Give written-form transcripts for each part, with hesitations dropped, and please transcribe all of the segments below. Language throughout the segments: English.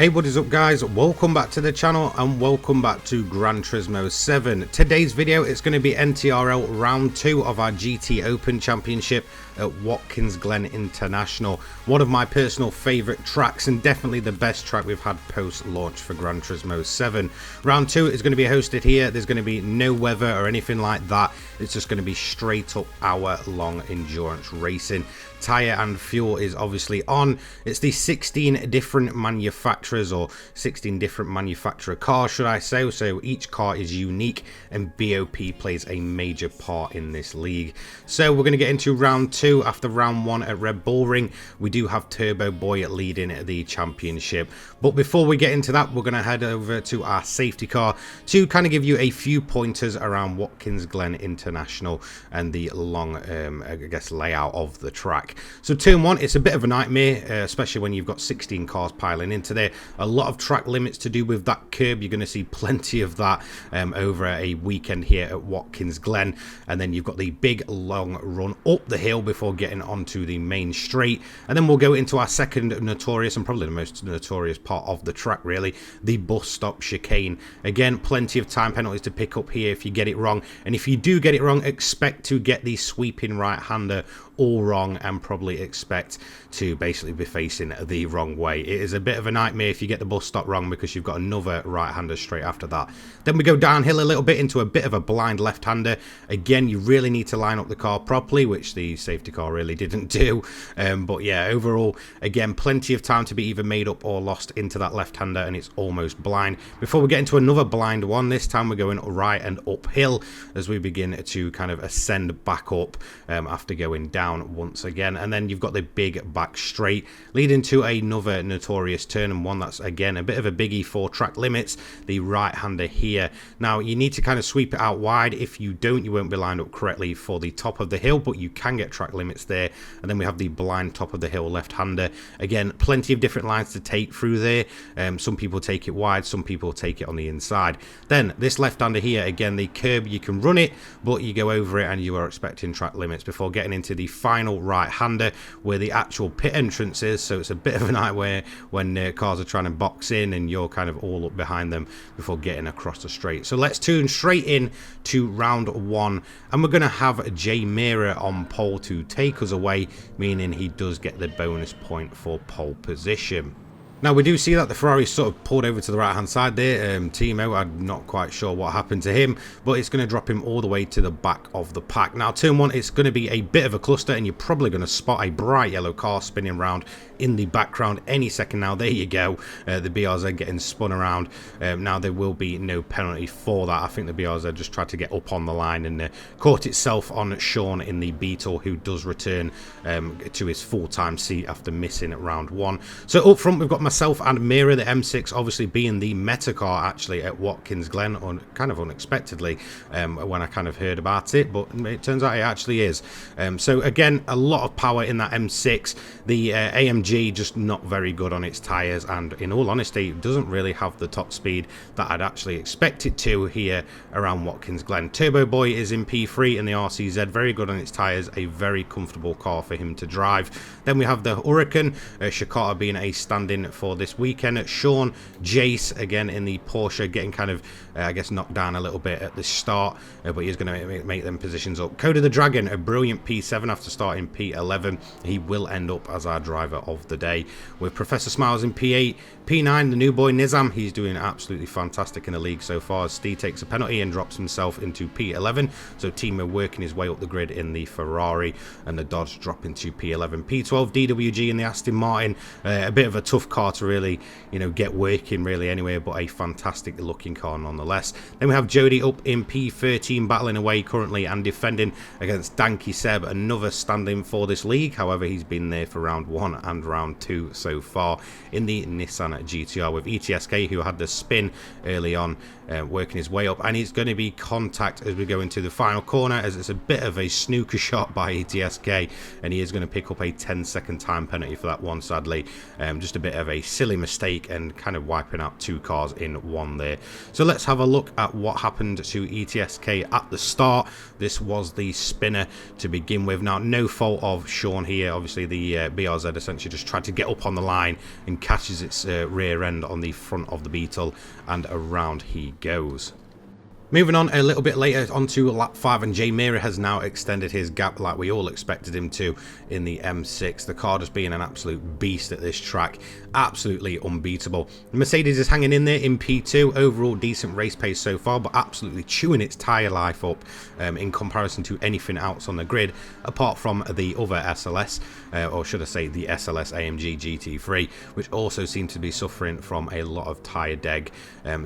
Hey, what is up guys, welcome back to the channel and welcome back to Gran Turismo 7. Today's video is going to be NTRL round 2 of our GT Open Championship at Watkins Glen International. One of my personal favourite tracks and definitely the best track we've had post launch for Gran Turismo 7. Round 2 is going to be hosted here. There's going to be no weather or anything like that. It's just going to be straight up hour long endurance racing. Tyre and fuel is obviously on. It's the 16 different manufacturers, or 16 different manufacturer cars should I say, so each car is unique and BOP plays a major part in this league. So we're going to get into round 2 after round 1 at Red Bull Ring. We do have Turbo Boy leading the championship, but before we get into that we're going to head over to our safety car to kind of give you a few pointers around Watkins Glen International and the long I guess layout of the track. So turn 1, it's a bit of a nightmare, especially when you've got 16 cars piling into there. A lot of track limits to do with that curb. You're going to see plenty of that over a weekend here at Watkins Glen. And then you've got the big long run up the hill before getting onto the main straight. And then we'll go into our second notorious and probably the most notorious part of the track really, the bus stop chicane. Again, plenty of time penalties to pick up here if you get it wrong. And if you do get it wrong, expect to get the sweeping right-hander all wrong and probably expect to basically be facing the wrong way. It is a bit of a nightmare if you get the bus stop wrong because you've got another right-hander straight after that. Then we go downhill a little bit into a bit of a blind left-hander. Again, you really need to line up the car properly, which the safety car really didn't do. But yeah, overall, again, plenty of time to be either made up or lost into that left-hander, and it's almost blind. Before we get into another blind one, this time we're going right and uphill as we begin to kind of ascend back up after going down once again. And then you've got the big back straight leading to another notorious turn, and one that's again a bit of a biggie for track limits, the right-hander here. Now you need to kind of sweep it out wide. If you don't, you won't be lined up correctly for the top of the hill, but you can get track limits there. And then we have the blind top of the hill left-hander. Again, plenty of different lines to take through there. Some people take it wide, some people take it on the inside. Then this left-hander here, again, the curb, you can run it, but you go over it and you are expecting track limits before getting into the final right-hander where the actual pit entrance is. So it's a bit of a nightmare when cars are trying to box in and you're kind of all up behind them before getting across the straight. So let's tune straight in to round 1, and we're going to have Jay Mira on pole to take us away, meaning he does get the bonus point for pole position. Now we do see that the Ferrari sort of pulled over to the right hand side there. Timo, I'm not quite sure what happened to him, but it's going to drop him all the way to the back of the pack. Now turn 1, it's going to be a bit of a cluster, and you're probably going to spot a bright yellow car spinning around in the background any second now. There you go, the BRZ getting spun around. Now there will be no penalty for that. I think the BRZ just tried to get up on the line and caught itself on Sean in the Beetle, who does return to his full-time seat after missing at round 1. So up front we've got myself and Mira, the M6 obviously being the meta car actually at Watkins Glen, kind of unexpectedly when I kind of heard about it, but it turns out it actually is. So again, a lot of power in that M6. The AMG just not very good on its tyres, and in all honesty it doesn't really have the top speed that I'd actually expect it to here around Watkins Glen. Turbo Boy is in P3 and the RCZ very good on its tyres, a very comfortable car for him to drive. Then we have the Huracan, Shikata being a stand-in for this weekend. Sean, Jace again in the Porsche getting kind of I guess knocked down a little bit at the start, but he's going to make them positions up. Coda the Dragon, a brilliant P7 after starting P11. He will end up as our driver of the day. With Professor Smiles in P8. P9, the new boy Nizam, he's doing absolutely fantastic in the league so far. Steve takes a penalty and drops himself into P11. So Timo working his way up the grid in the Ferrari, and the Dodge dropping to P11. P12, DWG in the Aston Martin, a bit of a tough car to really, you know, get working really anyway, but a fantastic looking car nonetheless. Then we have Jody up in P13 battling away currently and defending against Danky Seb, another stand-in for this league. However, he's been there for round 1 and round 2 so far in the Nissan GTR, with ETSK, who had the spin early on, working his way up, and he's going to be contact as we go into the final corner, as it's a bit of a snooker shot by ETSK, and he is going to pick up a 10-second time penalty for that one, sadly. Just a bit of a silly mistake and kind of wiping out 2 cars in one there. So let's have a look at what happened to ETSK at the start. This was the spinner to begin with. Now, no fault of Sean here. Obviously, the BRZ essentially just tried to get up on the line and catches its rear end on the front of the Beetle, and around he goes. Moving on a little bit later onto lap 5, and Jay Mira has now extended his gap like we all expected him to in the M6. The car just being an absolute beast at this track, absolutely unbeatable. Mercedes is hanging in there in P2, overall decent race pace so far, but absolutely chewing its tyre life up in comparison to anything else on the grid, apart from the other SLS, or should I say the SLS AMG GT3, which also seems to be suffering from a lot of tyre deg.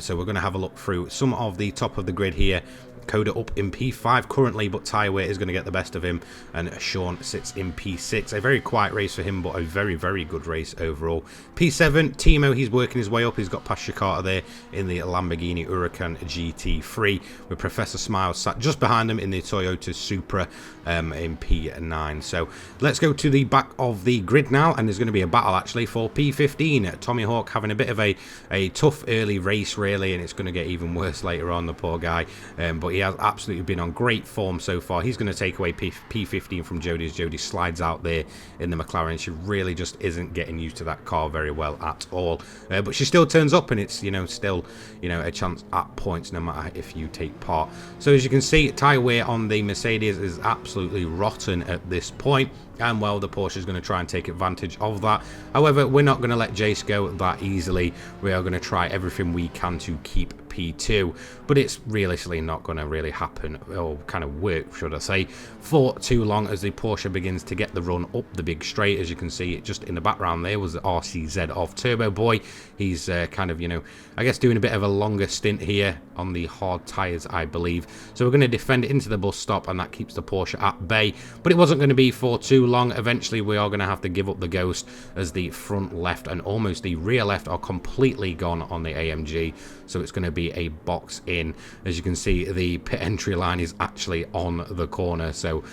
So we're going to have a look through some of the top of the grid here. Coda up in P5 currently, but tyre weight is going to get the best of him, and Sean sits in P6. A very quiet race for him, but a very, very good race overall. P7, Timo, he's working his way up. He's got past Shikata there in the Lamborghini Huracan GT3, with Professor Smiles sat just behind him in the Toyota Supra in P9. So let's go to the back of the grid now, and there's going to be a battle actually for P15. Tommy Hawk having a bit of a tough early race really, and it's going to get even worse later on, the poor guy, but he has absolutely been on great form so far. He's going to take away P15 from Jody as Jody slides out there in the McLaren. She really just isn't getting used to that car very well at all, but she still turns up, and it's, you know, still, you know, a chance at points no matter if you take part. So as you can see, tyre wear on the Mercedes is absolutely rotten at this point, and well, the Porsche is going to try and take advantage of that. However, we're not going to let Jace go that easily. We are going to try everything we can to keep P2, but it's realistically not going to really happen, or kind of work, should I say, for too long, as the Porsche begins to get the run up the big straight. As you can see, just in the background there was the RCZ of Turbo Boy. He's kind of, you know, I guess doing a bit of a longer stint here on the hard tyres, I believe. So we're going to defend it into the bus stop, and that keeps the Porsche at bay, but it wasn't going to be for too long. Eventually we are going to have to give up the ghost, as the front left and almost the rear left are completely gone on the AMG. So it's going to be a box in. As you can see, the pit entry line is actually on the corner, so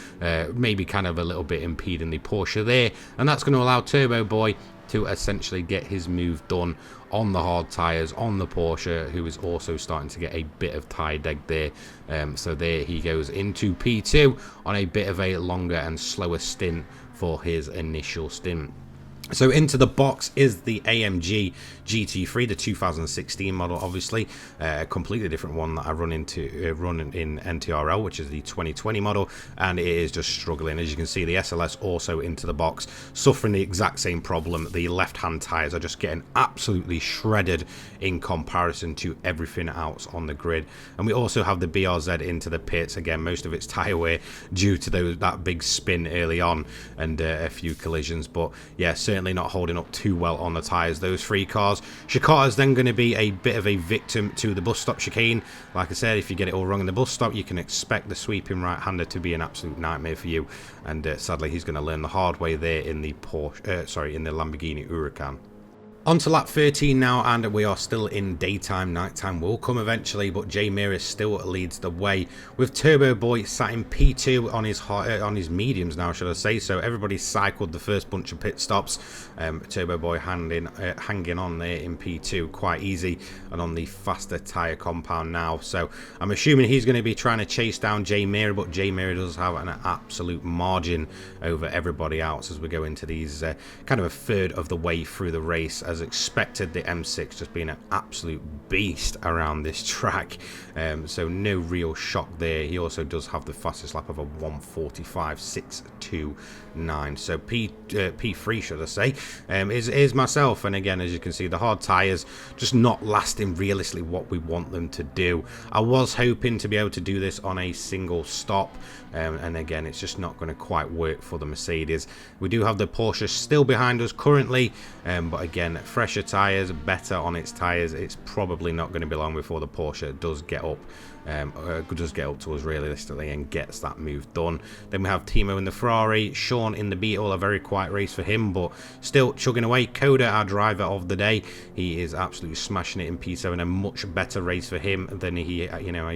maybe kind of a little bit impeding the Porsche there, and that's going to allow Turbo Boy to essentially get his move done on the hard tyres on the Porsche, who is also starting to get a bit of tyre deg there. So there he goes into P2 on a bit of a longer and slower stint for his initial stint. So into the box is the AMG GT3, the 2016 model, obviously a completely different one that I run in NTRL, which is the 2020 model, and it is just struggling. As you can see, the SLS also into the box, suffering the exact same problem. The left-hand tyres are just getting absolutely shredded in comparison to everything else on the grid. And we also have the BRZ into the pits. Again, most of its tyre wear due to that big spin early on and a few collisions, but yeah, certainly not holding up too well on the tyres, those 3 cars. Shikata is then going to be a bit of a victim to the bus stop chicane. Like I said, if you get it all wrong in the bus stop, you can expect the sweeping right-hander to be an absolute nightmare for you, and sadly he's going to learn the hard way there in the in the Lamborghini Huracan. On to lap 13 now, and we are still in daytime. Nighttime will come eventually, but Jay Mears still leads the way, with Turbo Boy sat in P2 on his mediums now, should I say. So everybody cycled the first bunch of pit stops. Turbo Boy hanging on there in P2 quite easy, and on the faster tyre compound now. So I'm assuming he's going to be trying to chase down Jay Mears, but Jay Mears does have an absolute margin over everybody else as we go into these kind of a third of the way through the race. As expected, the M6 just being an absolute beast around this track, so no real shock there. He also does have the fastest lap of a 1:45.629. So P3, should I say, is myself. And again, as you can see, the hard tyres just not lasting realistically what we want them to do. I was hoping to be able to do this on a single stop, and again, it's just not going to quite work for the Mercedes. We do have the Porsche still behind us currently, but again, fresher tyres, better on its tyres. It's probably not going to be long before the Porsche does get up to us realistically and gets that move done. Then we have Timo in the Ferrari, Sean in the Beetle. A very quiet race for him, but still chugging away. Coda, our driver of the day, he is absolutely smashing it in P7. A much better race for him than he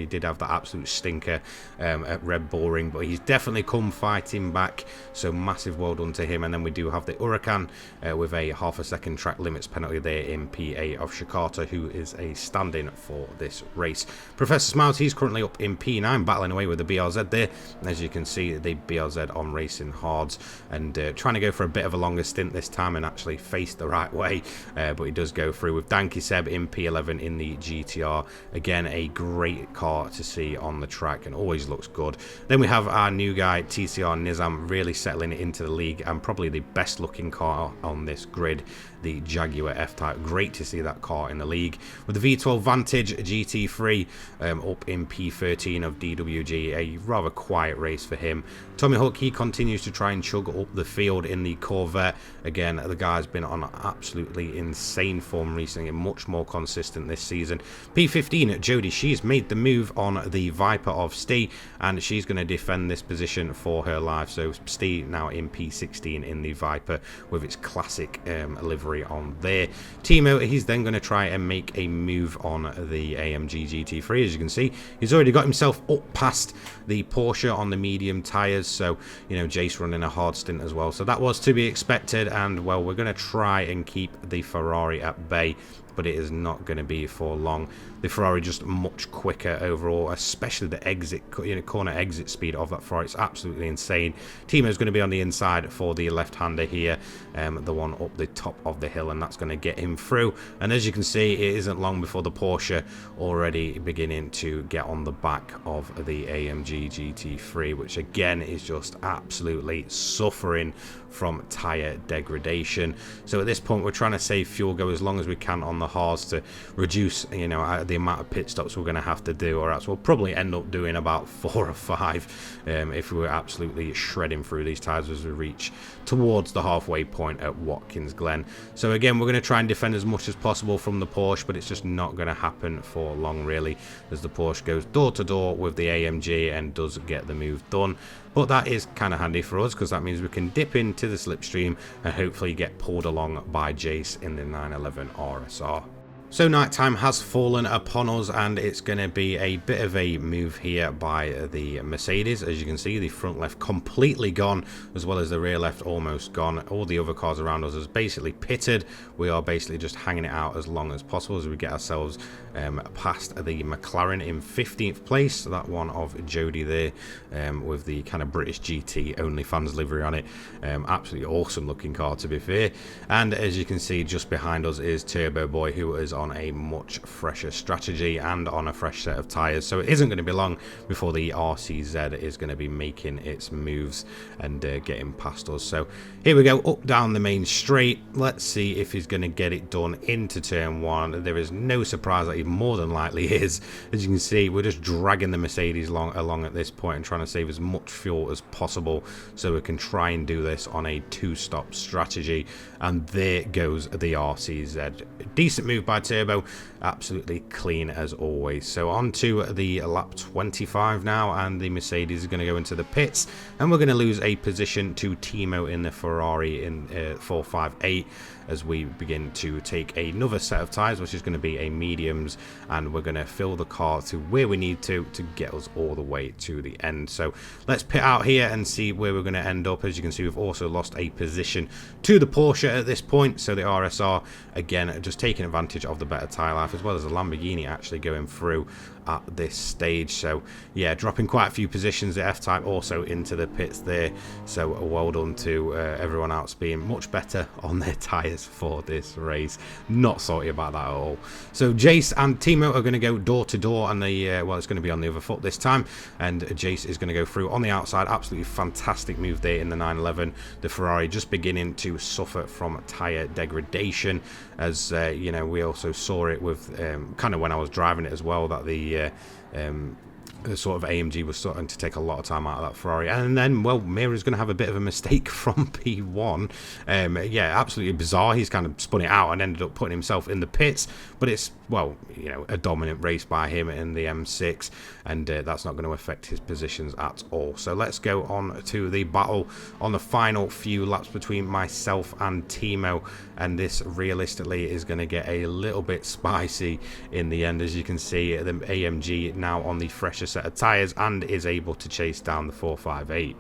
did have that absolute stinker at Red Bull Ring, but he's definitely come fighting back, so massive well done to him. And then we do have the Huracan with a half a second track limit limits penalty there in P8 of Shikata, who is a stand-in for this race. Professor Smiles, he's currently up in P9, battling away with the BRZ there. As you can see, the BRZ on racing hards and trying to go for a bit of a longer stint this time and actually face the right way, but he does go through with Danky Seb in P11 in the GTR. Again, a great car to see on the track and always looks good. Then we have our new guy TCR Nizam really settling into the league and probably the best looking car on this grid, the Jaguar F-Type. Great to see that car in the league. With the V12 Vantage GT3 up in P13 of DWG, a rather quiet race for him. Tommy Hook, he continues to try and chug up the field in the Corvette. Again, the guy's been on absolutely insane form recently, much more consistent this season. P15 Jody, she's made the move on the Viper of Stee, and she's going to defend this position for her life. So Stee now in P16 in the Viper with its classic livery on there. Timo, he's then going to try and make a move on the AMG GT3. As you can see, he's already got himself up past the Porsche on the medium tyres. So, you know, Jace running a hard stint as well. So that was to be expected. And, well, we're going to try and keep the Ferrari at bay, but it is not going to be for long. The Ferrari just much quicker overall, especially the exit, corner exit speed of that Ferrari. It's absolutely insane. Timo's going to be on the inside for the left-hander here, the one up the top of the hill, and that's going to get him through. And as you can see, it isn't long before the Porsche already beginning to get on the back of the AMG GT3, which again is just absolutely suffering from tyre degradation. So at this point, we're trying to save fuel, go as long as we can on the hards to reduce, you know, the amount of pit stops we're going to have to do, or else we'll probably end up doing about 4 or 5 if we were absolutely shredding through these tyres as we reach towards the halfway point at Watkins Glen. So again, we're going to try and defend as much as possible from the Porsche, but it's just not going to happen for long really, as the Porsche goes door to door with the AMG and does get the move done. But that is kind of handy for us, because that means we can dip into the slipstream and hopefully get pulled along by Jace in the 911 RSR. So nighttime has fallen upon us, and it's going to be a bit of a move here by the Mercedes. As you can see, the front left completely gone, as well as the rear left almost gone. All the other cars around us is basically pitted. We are basically just hanging it out as long as possible as we get ourselves past the McLaren in 15th place. That one of Jody there, with the kind of British GT OnlyFans livery on it. Absolutely awesome looking car, to be fair. And as you can see, just behind us is Turbo Boy, who is on a much fresher strategy and on a fresh set of tyres. So it isn't going to be long before the RCZ is going to be making its moves and getting past us. So here we go, up down the main straight. Let's see if he's going to get it done into turn 1. There is no surprise that he more than likely is. As you can see, we're just dragging the Mercedes along at this point and trying to save as much fuel as possible so we can try and do this on a 2-stop strategy. And there goes the RCZ. Decent move by Turbo, absolutely clean as always. So on to the lap 25 now, and the Mercedes is going to go into the pits, and we're going to lose a position to Timo in the Ferrari in 458 as we begin to take another set of tyres, which is going to be a mediums, and we're going to fill the car to where we need to get us all the way to the end. So let's pit out here and see where we're going to end up. As you can see, we've also lost a position to the Porsche at this point, so the RSR again just taking advantage of the better tyre life, as well as the Lamborghini actually going through at this stage. So yeah, dropping quite a few positions. The F-Type also into the pits there, so well done to everyone else being much better on their tyres for this race. Not salty about that at all. So Jace and Timo are going to go door to door, and the well, it's going to be on the other foot this time, and Jace is going to go through on the outside. Absolutely fantastic move there in the 911. The Ferrari just beginning to suffer from tyre degradation, as you know, we also saw it with kind of when I was driving it as well, that the sort of AMG was starting to take a lot of time out of that Ferrari. And then, well, Mira's going to have a bit of a mistake from P1. Yeah, absolutely bizarre. He's kind of spun it out and ended up putting himself in the pits, but it's, well, you know, a dominant race by him in the M6, and that's not going to affect his positions at all. So let's go on to the battle on the final few laps between myself and Timo, and this realistically is going to get a little bit spicy in the end. As you can see, the AMG now on the fresher set of tyres and is able to chase down the 458.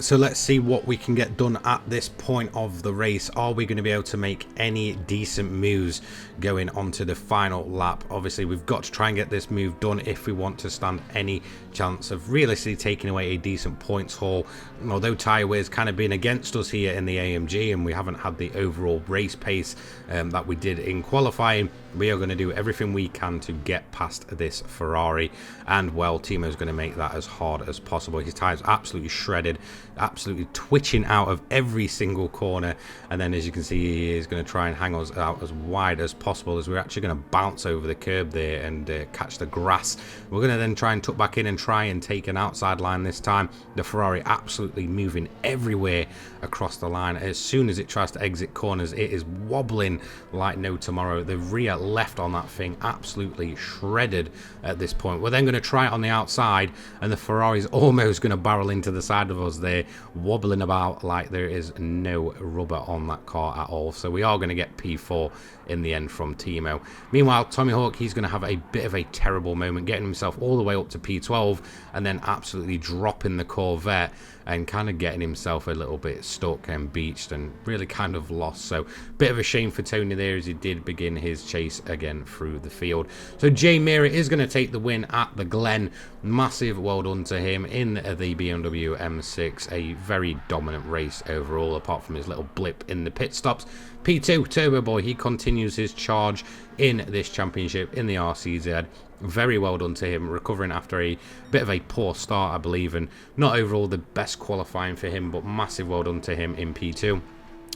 So let's see what we can get done at this point of the race. Are we going to be able to make any decent moves going onto the final lap? Obviously, we've got to try and get this move done if we want to stand any chance of realistically taking away a decent points haul. And although tyre wear's kind of been against us here in the AMG and we haven't had the overall race pace that we did in qualifying, we are going to do everything we can to get past this Ferrari. And well, Timo's going to make that as hard as possible. His tyres absolutely shredded, absolutely twitching out of every single corner, and then as you can see, he is going to try and hang us out as wide as possible, as we're actually going to bounce over the curb there and catch the grass. We're going to then try and tuck back in and try and take an outside line this time. The Ferrari absolutely moving everywhere across the line. As soon as it tries to exit corners, it is wobbling like no tomorrow. The rear left on that thing absolutely shredded at this point. We're then going to try it on the outside, and the Ferrari's almost going to barrel into the side of us there, wobbling about like there is no rubber on that car at all. So we are going to get P4 in the end from Timo. Meanwhile, Tommy Hawk, he's going to have a bit of a terrible moment, getting himself all the way up to P12 and then absolutely dropping the Corvette and kind of getting himself a little bit stuck and beached and really kind of lost. So bit of a shame for Tony there, as he did begin his chase again through the field. So Jay Mira is going to take the win at the Glen. Massive well done to him in the BMW M6. A very dominant race overall, apart from his little blip in the pit stops. P2 Turbo Boy, he continues his charge in this championship in the RCZ. Very well done to him, recovering after a bit of a poor start, I believe, and not overall the best qualifying for him, but massive well done to him in P2.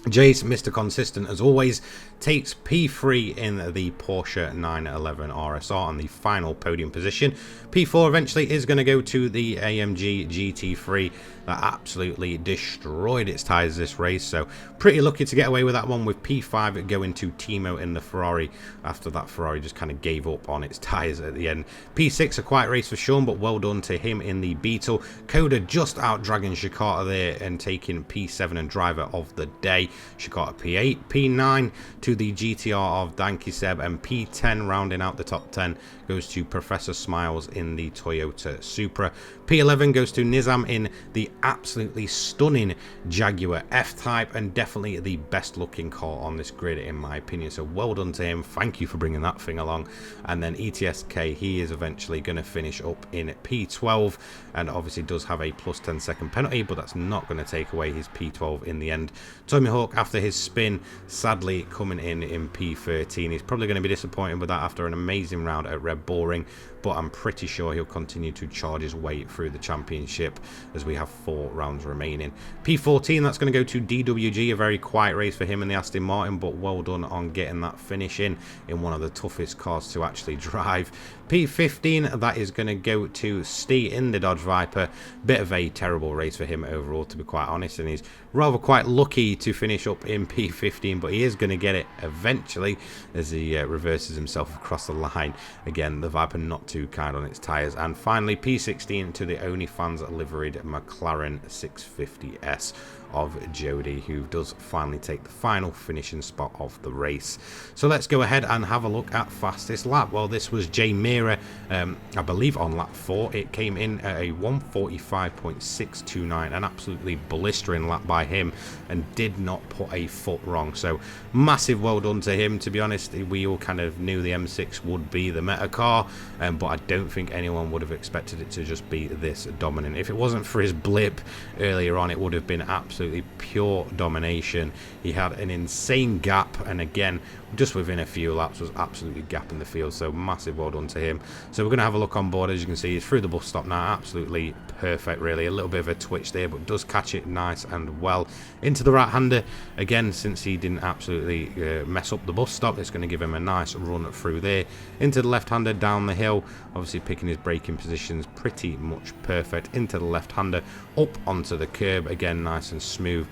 Jace, Mr. Consistent as always, takes P3 in the Porsche 911 RSR on the final podium position. P4 eventually is going to go to the AMG GT3 that absolutely destroyed its tyres this race. So pretty lucky to get away with that one, with P5 going to Timo in the Ferrari after that Ferrari just kind of gave up on its tyres at the end. P6, a quiet race for Sean, but well done to him in the Beetle. Coda just out dragging Shikata there and taking P7 and driver of the day. Shikata P8, P9 to the GTR of Danky Seb, and P10 rounding out the top 10 goes to Professor Smiles in the Toyota Supra. P11 goes to Nizam in the absolutely stunning Jaguar F-Type, and definitely the best looking car on this grid in my opinion, so well done to him. Thank you for bringing that thing along. And then ETSK, he is eventually going to finish up in P12 and obviously does have a plus 10 second penalty, but that's not going to take away his P12 in the end. Tommy Hawk, after his spin, sadly coming in P13. He's probably going to be disappointed with that after an amazing round at Red Bull Ring, but I'm pretty sure he'll continue to charge his way through the championship as we have 4 rounds remaining. P14, that's going to go to DWG, a very quiet race for him in the Aston Martin, but well done on getting that finish in one of the toughest cars to actually drive. P15, that is going to go to Stee in the Dodge Viper. Bit of a terrible race for him overall, to be quite honest, and he's rather quite lucky to finish up in P15, but he is going to get it eventually as he reverses himself across the line. Again, the Viper not too kind on its tyres. And finally, P16 to the OnlyFans liveried McLaren 650S of Jody, who does finally take the final finishing spot of the race. So let's go ahead and have a look at fastest lap. Well, this was Jay Mira, I believe on lap 4. It came in at a 1:45.629, an absolutely blistering lap by him, and did not put a foot wrong. So massive well done to him. To be honest, we all kind of knew the M6 would be the meta car, but I don't think anyone would have expected it to just be this dominant. If it wasn't for his blip earlier on, it would have been absolutely pure domination. He had an insane gap, and again, just within a few laps was absolutely gapping the field. So massive well done to him. So we're going to have a look on board. As you can see, he's through the bus stop now, absolutely perfect really. A little bit of a twitch there, but does catch it nice and well into the right hander. Again, since he didn't absolutely mess up the bus stop, it's going to give him a nice run through there into the left hander, down the hill, obviously picking his braking positions pretty much perfect, into the left hander, up onto the curb, again nice and smooth.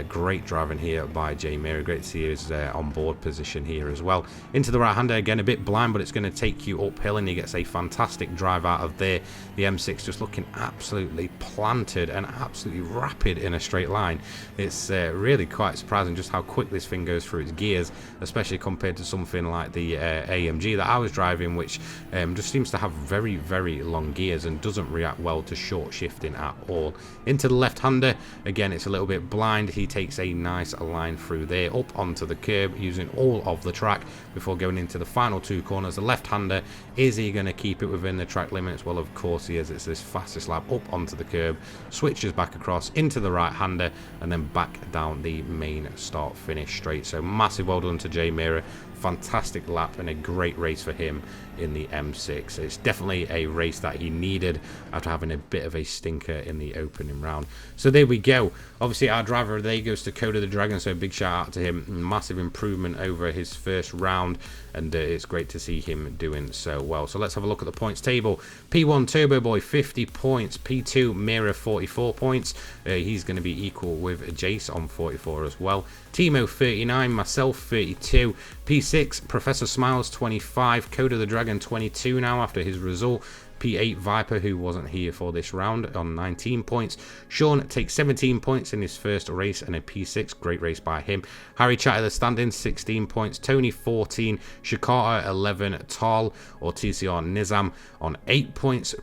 Great driving here by Jay Mira. Great to see his on board position in here as well. Into the right-hander, again, a bit blind, but it's going to take you uphill, and he gets a fantastic drive out of there. The M6 just looking absolutely planted and absolutely rapid in a straight line. It's really quite surprising just how quick this thing goes through its gears, especially compared to something like the AMG that I was driving, which just seems to have very, very long gears and doesn't react well to short shifting at all. Into the left-hander, again, it's a little bit blind. He takes a nice line through there, up onto the curb, using all of the track before going into the final two corners. The left-hander, is he going to keep it within the track limits? Well, of course he is. It's this fastest lap up onto the curb, switches back across into the right-hander, and then back down the main start-finish straight. So massive well done to Jay Mira. Fantastic lap and a great race for him in the M6. It's definitely a race that he needed after having a bit of a stinker in the opening round. So there we go. Obviously our driver of the day goes to Coda the Dragon, so big shout out to him. Massive improvement over his first round, and it's great to see him doing so well. So let's have a look at the points table. P1 Turbo Boy 50 points, P2 Mira 44 points. He's going to be equal with Jace on 44 as well. Timo 39, myself 32, P6 Professor Smiles 25, Coda the Dragon 22 now after his result. P8 Viper, who wasn't here for this round, on 19 points. Sean takes 17 points in his first race and a P6. Great race by him. Harry Chatter the standings, 16 points. Tony 14. Shikata 11. Tal or TCR Nizam on 8 points.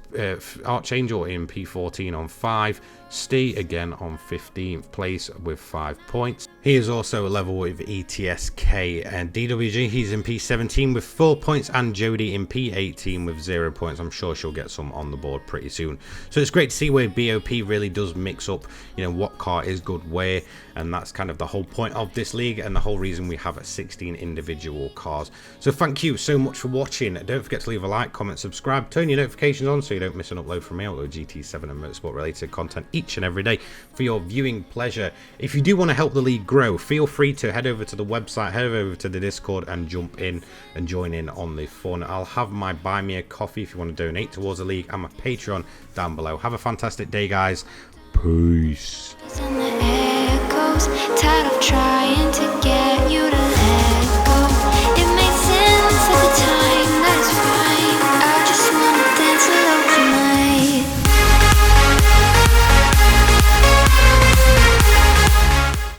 Archangel in P14 on 5. Stee again on 15th place with 5 points. He is also level with ETSK and DWG. He's in P17 with 4 points, and Jody in P18 with 0 points. I'm sure she'll get some on the board pretty soon. So it's great to see where BOP really does mix up, you know, what car is good where, and that's kind of the whole point of this league and the whole reason we have 16 individual cars. So thank you so much for watching. Don't forget to leave a like, comment, subscribe, turn your notifications on so you don't miss an upload from me. I upload GT7 and motorsport related content each and every day for your viewing pleasure. If you do want to help the league grow, feel free to head over to the website, head over to the Discord and jump in and join in on the fun. I'll have my buy me a coffee if you want to donate towards the league, and my Patreon down below. Have a fantastic day, guys. Peace. Tired of trying to get you to let go. It made sense at the time.